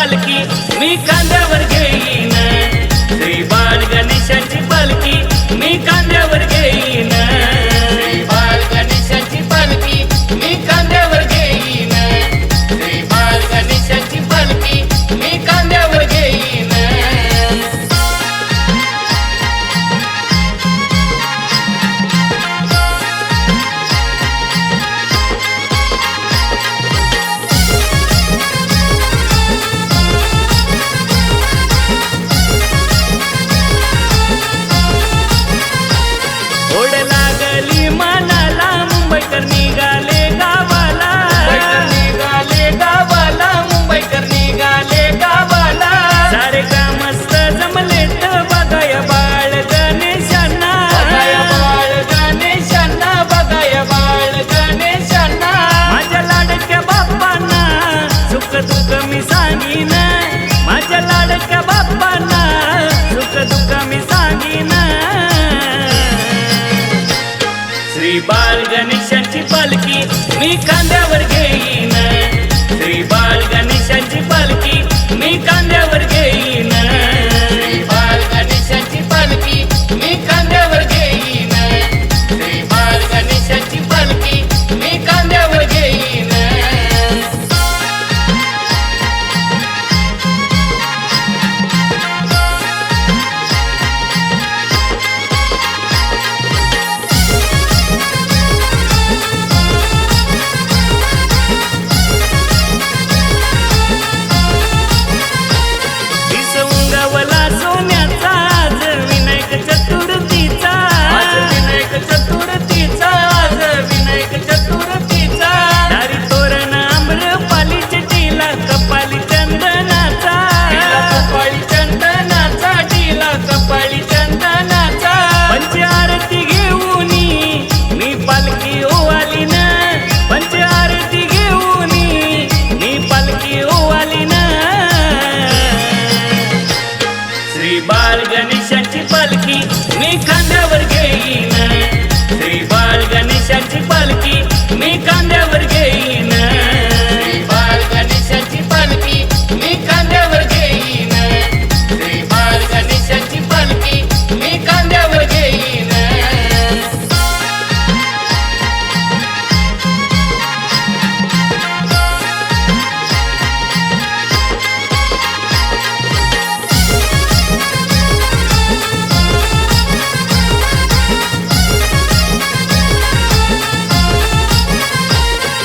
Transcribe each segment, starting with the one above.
पालखी मी खांद्यावर घेईन, श्री बाळ गणेशाची पालखी मी खांद्यावर घेईन, श्री बाळ गणेशाची पालखी मी खांद्यावर घेईन, श्री बाळ गणेशाची पालखी मी खांद्यावर घेईन। ओढ लागली मनाला मुंबईकर निघाले गावाला, निघाले गावाला, मुंबईकर निघाले गावाला। सारे ग्रामस्थ जमले तर बघाया बाळ गणेशांना, बघाया बाळ गणेशांना, बघाया बाळ गणेशांना। माझ्या लाडक्या बाप्पांना सुख दुःख मी सांगीन, माझ्या लाडक्या बाप्पांना सुख दुःख मी सांगीन। श्री बाळ गणेशाची पालखी मी खांद्यावर घेईन, श्री बाळ गणेशाची पालखी मी खांद्यावर घेईन, श्री बाळ गणेशाची पालखी मी खांद्यावर घेईन, श्री बाळ गणेशाची पालखी मी खांद्यावर घेईन। दिसवला सोन्याचा आज विनायक चतुर्थीचा, आज विनायक चतुर्थीचा, आज विनायक चतुर्थीचा। दारी तोरण आम्रपालीचे टिला कपाली चंदनाचा, कपाळी चंदनाचा, टिला कपाळी चंदनाचा। पंच आरती घेऊनी मी पालखी ओवाली ना, पंच आरती घेऊनी मी पालखी ओवाली ना। श्री बाळ गणेशाची पालखी मी खांद्यावर घेईन, श्री बाळ गणेशाची पालखी मी खांद्यावर घेईन, श्री बाळ गणेशाची पालखी मी खांद्यावर घेईन, श्री बाळ गणेशाची पालखी मी खांद्यावर घेईन।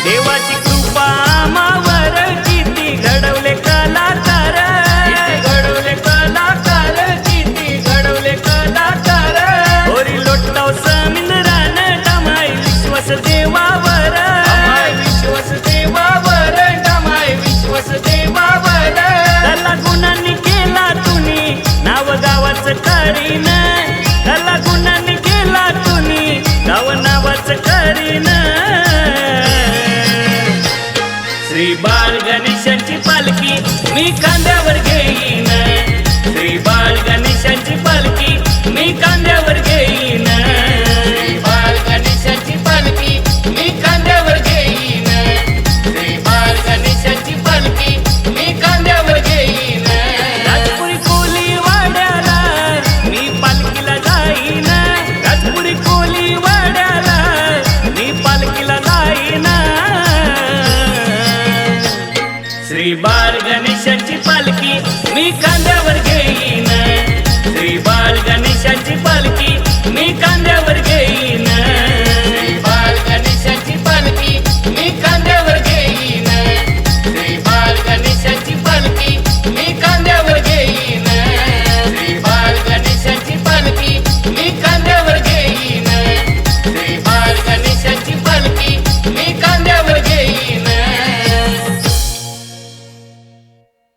देवाची कृपा आम्हावर किती घडवले कलाकार, घडवले कलाकार, किती घडवले कलाकार। होरी लोटाव समिंद्रान टमाय विश्वास देवावर, टमाय विश्वास देवावर, टमाय विश्वास देवावर। त्याला गुणांनी केला तुम्ही नाव गावाचं करीन, त्याला गुणांनी केला तुम्ही गाव नावाचं करीन। श्री बाळ गणेशाची पालखी मी खांद्यावर